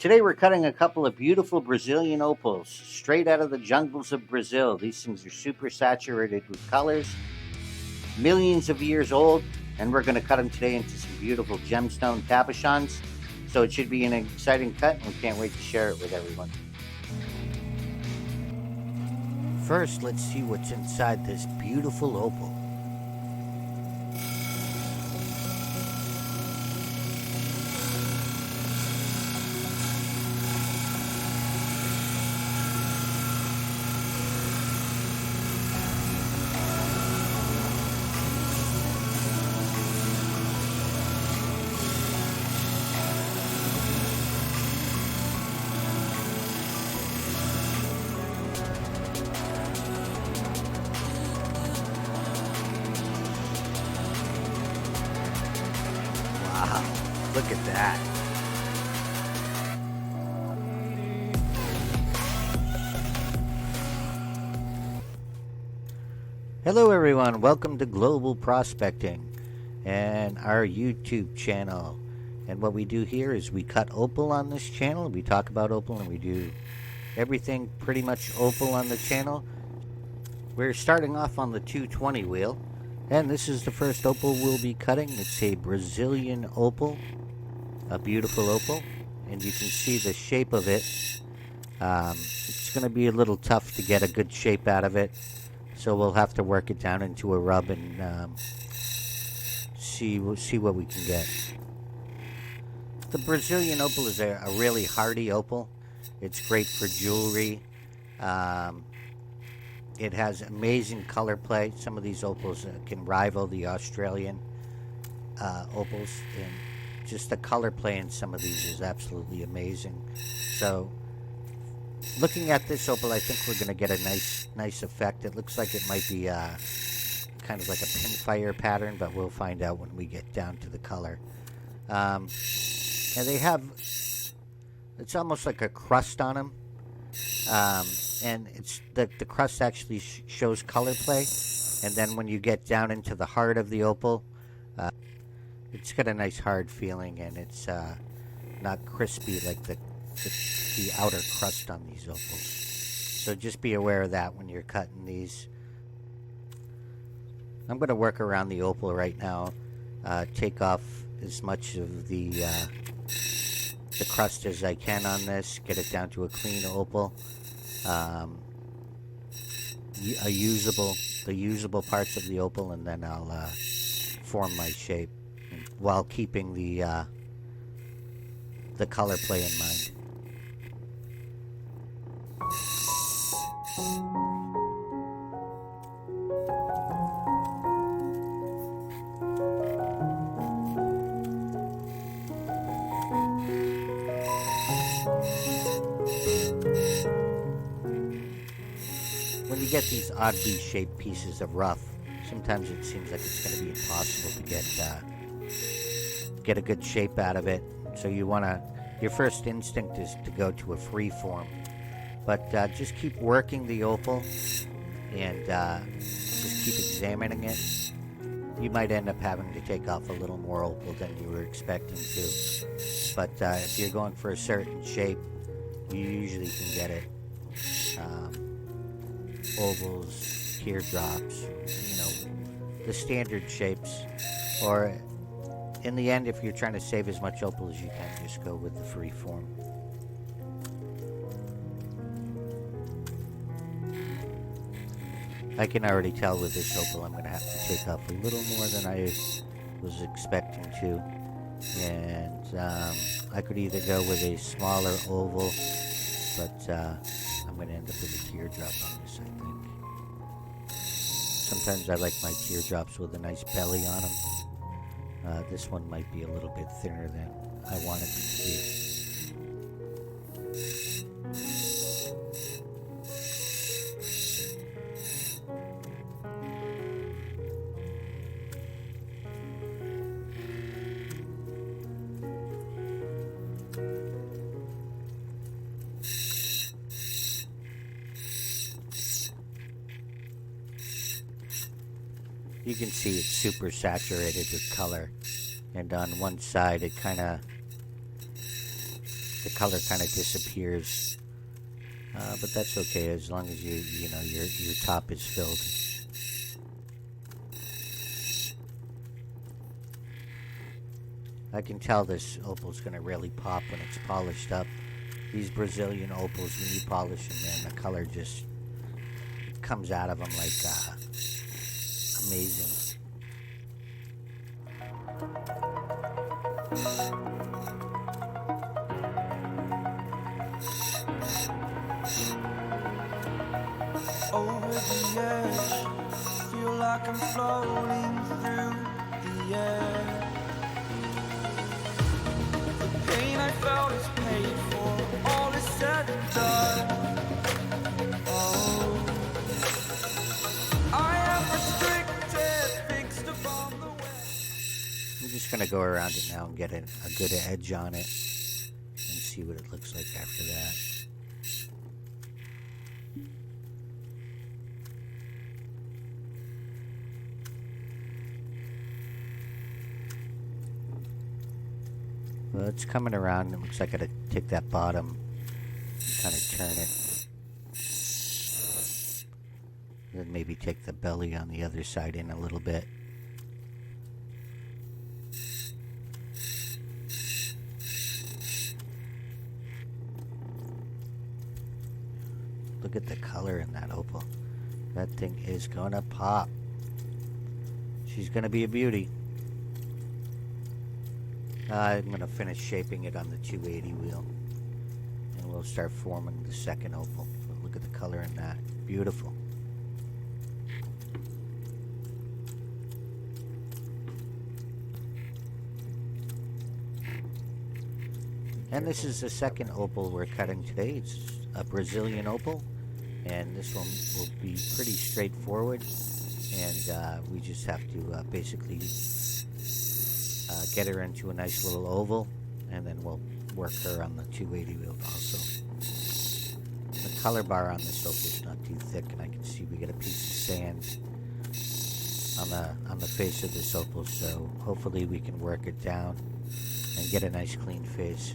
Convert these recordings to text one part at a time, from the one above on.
Today we're cutting a couple of beautiful Brazilian opals straight out of the jungles of Brazil. These things are super saturated with colors, millions of years old, and we're going to cut them today into some beautiful gemstone cabochons. So it should be an exciting cut, and we can't wait to share it with everyone. First, let's see what's inside this beautiful opal. Wow, look at that. Hello, everyone. Welcome to Global Prospecting and our YouTube channel. And what we do here is we cut opal on this channel. We talk about opal and we do everything pretty much opal on the channel. We're starting off on the 220 wheel. And this is the first opal we'll be cutting. It's a Brazilian opal, a beautiful opal, and you can see the shape of it. It's going to be a little tough to get a good shape out of it, so we'll have to work it down into a rub and see what we can get. The Brazilian opal is a really hardy opal. It's great for jewelry. It has amazing color play. Some of these opals can rival the Australian opals, and just the color play in some of these is absolutely amazing. So, looking at this opal, I think we're going to get a nice effect. It looks like it might be kind of like a pinfire pattern, but we'll find out when we get down to the color. And they have, it's almost like a crust on them. And it's the crust actually shows color play, and then when you get down into the heart of the opal, it's got a nice hard feeling, and it's not crispy like the outer crust on these opals. So just be aware of that when you're cutting these. I'm going to work around the opal right now, take off as much of the crust as I can on this, get it down to a clean opal. The usable parts of the opal, and then I'll form my shape while keeping the color play in mind. When you get these oddly shaped pieces of rough, sometimes it seems like it's going to be impossible to get a good shape out of it. So your first instinct is to go to a free form, but just keep working the opal and just keep examining it. You might end up having to take off a little more opal than you were expecting to, but if you're going for a certain shape, you usually can get it. Ovals, teardrops, the standard shapes. Or in the end, if you're trying to save as much opal as you can, just go with the free form. I can already tell with this opal I'm going to have to take off a little more than I was expecting to. And I could either go with a smaller oval, but I'm going to end up with a teardrop on this, I think. Sometimes I like my teardrops with a nice belly on them. This one might be a little bit thinner than I wanted it to be. You can see it's super saturated with color, and on one side it kind of the color kind of disappears. But that's okay as long as you know your top is filled. I can tell this opal's gonna really pop when it's polished up. These Brazilian opals, when you polish them, man, the color just comes out of them like amazing. Over the edge, feel like I'm floating through the air. The pain I felt is paid for, all is said and done. Oh, I am restricted, fixed upon the way. I'm just gonna go around it now and get a good edge on it and see what it looks like after that. Well, it's coming around. It looks like I gotta take that bottom and kind of turn it. Then maybe take the belly on the other side in a little bit. Look at the color in that opal. That thing is gonna pop. She's gonna be a beauty. I'm going to finish shaping it on the 280 wheel. And we'll start forming the second opal. But look at the color in that. Beautiful. And this is the second opal we're cutting today. It's a Brazilian opal. And this one will be pretty straightforward. And we just have to basically get her into a nice little oval, and then we'll work her on the 280 wheel also. The color bar on this opal is not too thick, and I can see we get a piece of sand on the face of this opal, so hopefully we can work it down and get a nice clean face.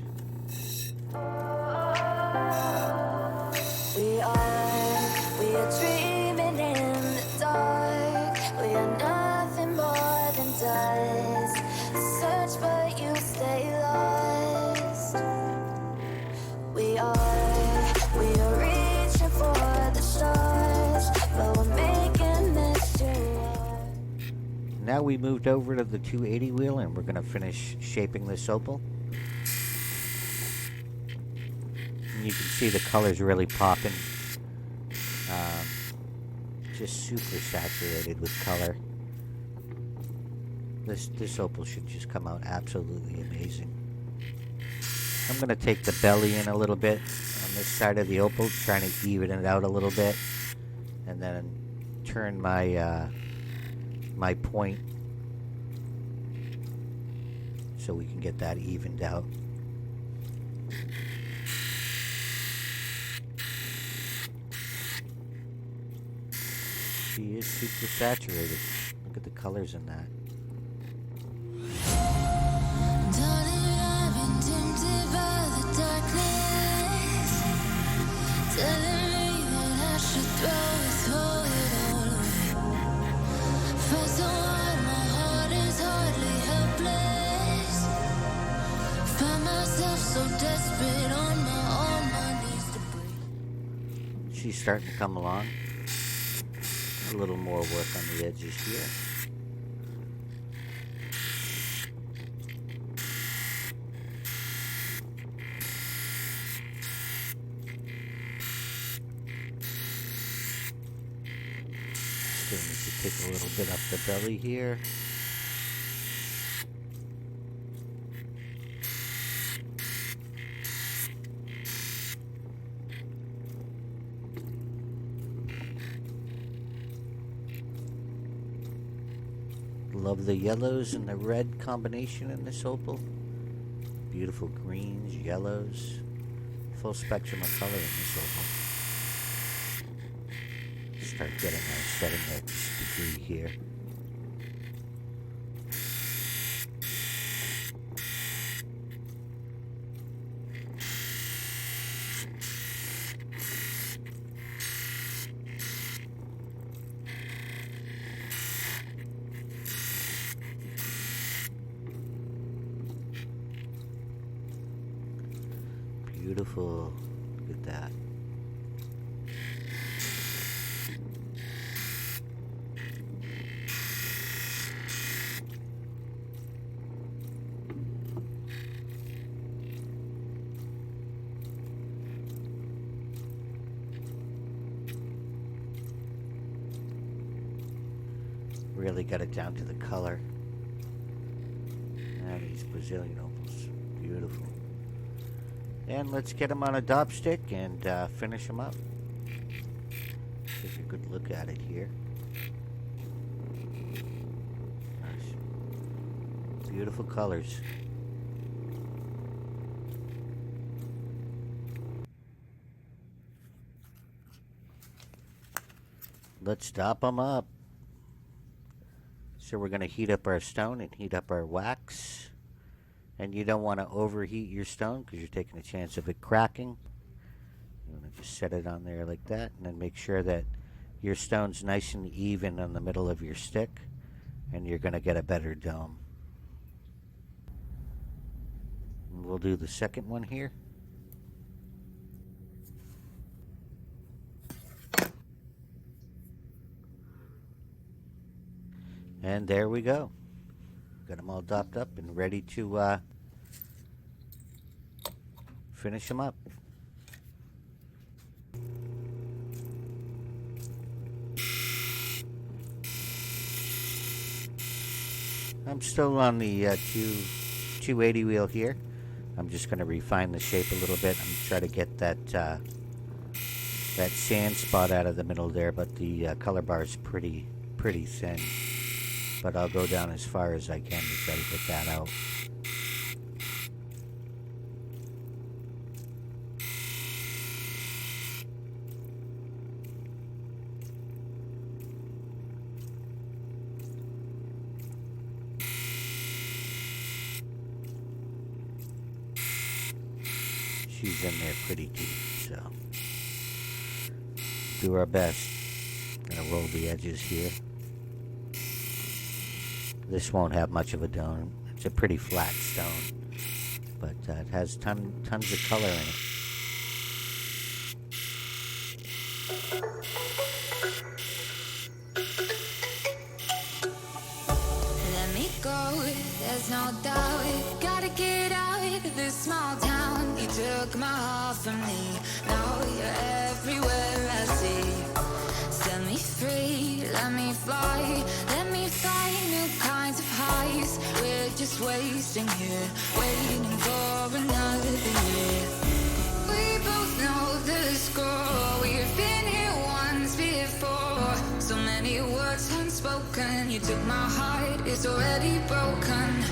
We are dreaming in the dark. We are nothing more than dust. Search but you stay lost. We are reaching for the stars, but we're making this too hard. Now we moved over to the 280 wheel, and we're going to finish shaping this opal. And you can see the colors really popping. Just super saturated with color. This opal should just come out absolutely amazing. I'm going to take the belly in a little bit on this side of the opal, trying to even it out a little bit, and then turn my my point so we can get that evened out. She is super saturated. Look at the colors in that. She's starting to come along. A little more work on the edges here. Still need to take a little bit off the belly here. Love the yellows and the red combination in this opal. Beautiful greens, yellows, full spectrum of color in this opal. Start getting our setting edge degree here. Beautiful. Look at that. Really got it down to the color. And these Brazilian opals. Beautiful. And let's get them on a dop stick and finish them up. Take a good look at it here. Nice. Beautiful colors. Let's dop them up. So we're going to heat up our stone and heat up our wax. And you don't want to overheat your stone because you're taking a chance of it cracking. You want to just set it on there like that, and then make sure that your stone's nice and even on the middle of your stick, and you're going to get a better dome. And we'll do the second one here. And there we go. Got them all dopped up and ready to finish them up. I'm still on the 280 wheel here. I'm just going to refine the shape a little bit and try to get that that sand spot out of the middle there, but the color bar is pretty thin. But I'll go down as far as I can to try to get that out. She's in there pretty deep, so do our best. Gonna roll the edges here. This won't have much of a dome. It's a pretty flat stone, but it has tons of color in it. Let me go, there's no doubt. Gotta get out of this small town. You took my heart from me, now you're everywhere I see. Set me free, let me fly. Let me find new kinds of highs. We're just wasting here, waiting for another year. We both know the score. We've been here once before. So many words unspoken. You took my heart, it's already broken.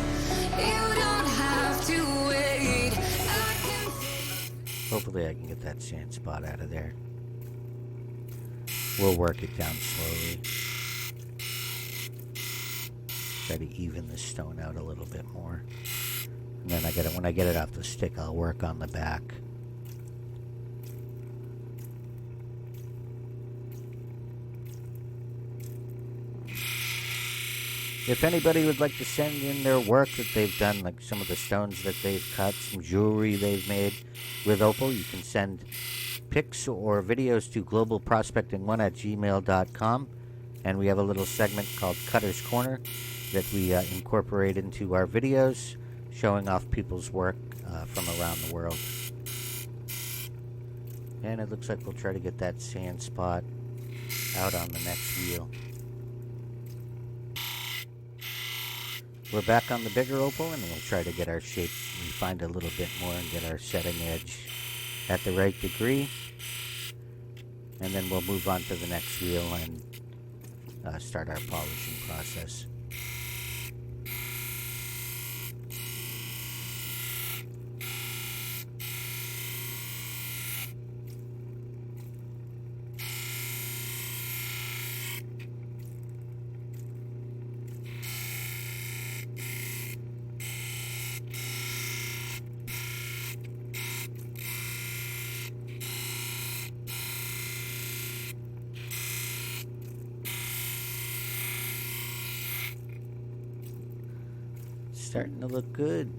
You don't have to wait. Hopefully I can get that sand spot out of there. We'll work it down slowly. Try to even the stone out a little bit more. And then when I get it off the stick, I'll work on the back. If anybody would like to send in their work that they've done, like some of the stones that they've cut, some jewelry they've made with opal, you can send pics or videos to globalprospecting1@gmail.com. And we have a little segment called Cutter's Corner that we incorporate into our videos, showing off people's work from around the world. And it looks like we'll try to get that sand spot out on the next wheel. We're back on the bigger opal, and we'll try to get our shape refined a little bit more and get our setting edge at the right degree. And then we'll move on to the next wheel and start our polishing process. Starting to look good.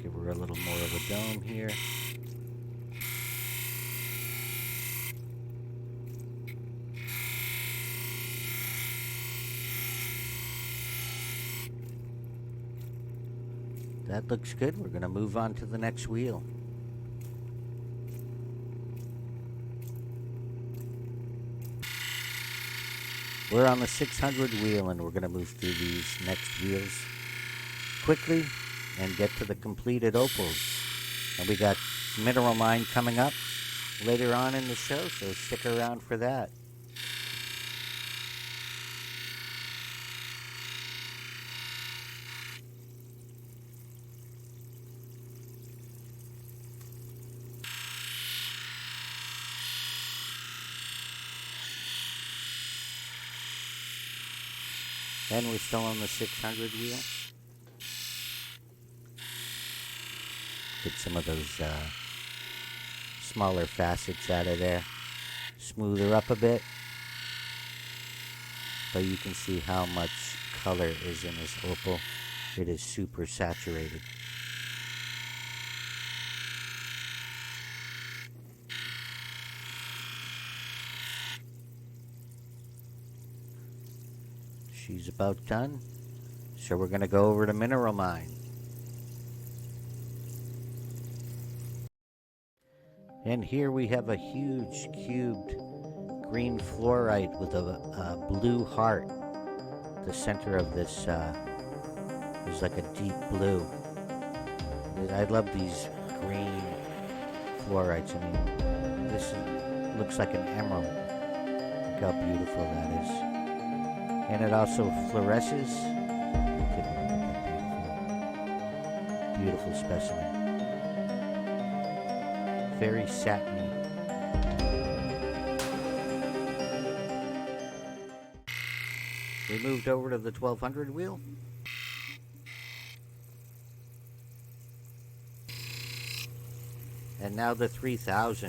Give her a little more of a dome here. That looks good. We're going to move on to the next wheel. We're on the 600 wheel, and we're going to move through these next wheels quickly and get to the completed opals. And we got Mineral Mine coming up later on in the show, so stick around for that. And we're still on the 600 wheel. Get some of those smaller facets out of there. Smooth her up a bit. But you can see how much color is in this opal. It is super saturated. She's about done. So we're going to go over to Mineral Mine. And here we have a huge cubed green fluorite with a blue heart. The center of this is like a deep blue. I love these green fluorites. I mean, this looks like an emerald. Look how beautiful that is. And it also fluoresces. Take a look at that beautiful specimen. Very satiny. We moved over to the 1200 wheel. And now the 3000.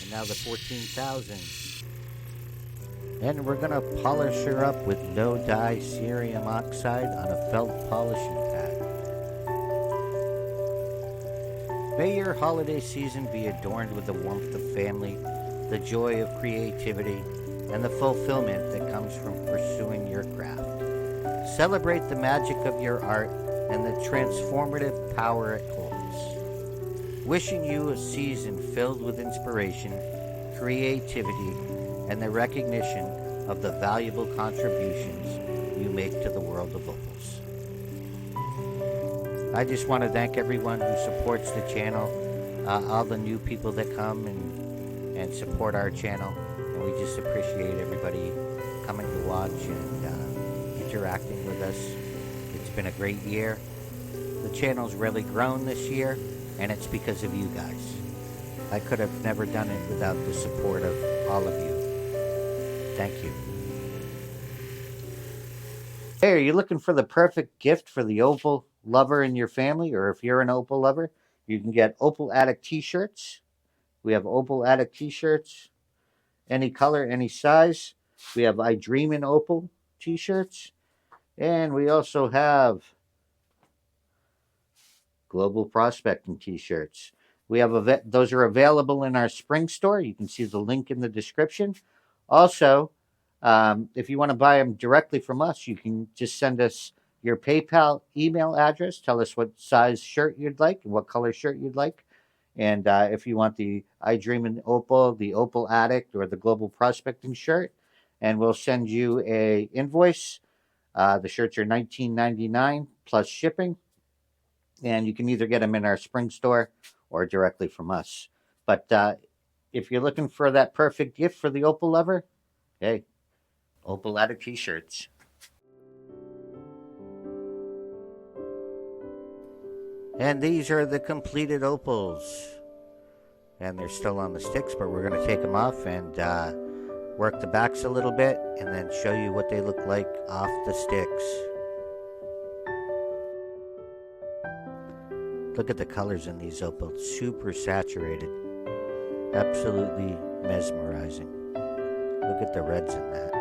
And now the 14,000. And we're going to polish her up with no dye cerium oxide on a felt polishing pad. May your holiday season be adorned with the warmth of family, the joy of creativity, and the fulfillment that comes from pursuing your craft. Celebrate the magic of your art and the transformative power it holds. Wishing you a season filled with inspiration, creativity, and the recognition of the valuable contributions you make to the world of opals. I just want to thank everyone who supports the channel, all the new people that come and support our channel. And we just appreciate everybody coming to watch and interacting with us. It's been a great year. The channel's really grown this year, and it's because of you guys. I could have never done it without the support of all of you. Thank you. Hey, are you looking for the perfect gift for the opal lover in your family? Or if you're an opal lover, you can get Opal Addict t-shirts. We have Opal Addict t-shirts, any color, any size. We have I Dream in Opal t-shirts. And we also have Global Prospecting t-shirts. We have those are available in our spring store. You can see the link in the description. Also, if you want to buy them directly from us, you can just send us your PayPal email address. Tell us what size shirt you'd like and what color shirt you'd like. And if you want the I Dream in Opal, the Opal Addict, or the Global Prospecting shirt, and we'll send you a invoice. The shirts are $19.99 plus shipping. And you can either get them in our spring store or directly from us. But if you're looking for that perfect gift for the opal lover, hey, Opal Addict t-shirts. And these are the completed opals. And they're still on the sticks, but we're going to take them off and work the backs a little bit and then show you what they look like off the sticks. Look at the colors in these opals, super saturated, absolutely mesmerizing. Look at the reds in that.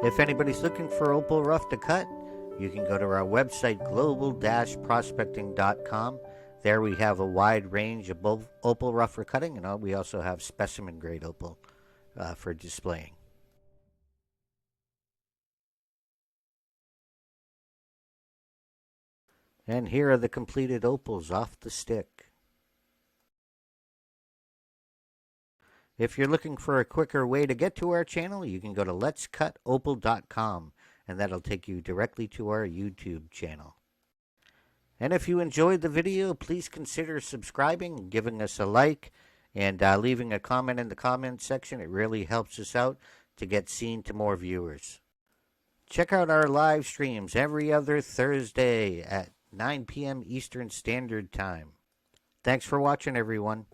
If anybody's looking for opal rough to cut, you can go to our website, global-prospecting.com. There we have a wide range of opal rough for cutting, and we also have specimen grade opal for displaying. And here are the completed opals off the stick. If you're looking for a quicker way to get to our channel, you can go to letscutopal.com, and that'll take you directly to our YouTube channel. And if you enjoyed the video, please consider subscribing, giving us a like, and leaving a comment in the comment section. It really helps us out to get seen to more viewers. Check out our live streams every other Thursday at 9 p.m. Eastern Standard Time. Thanks for watching, everyone.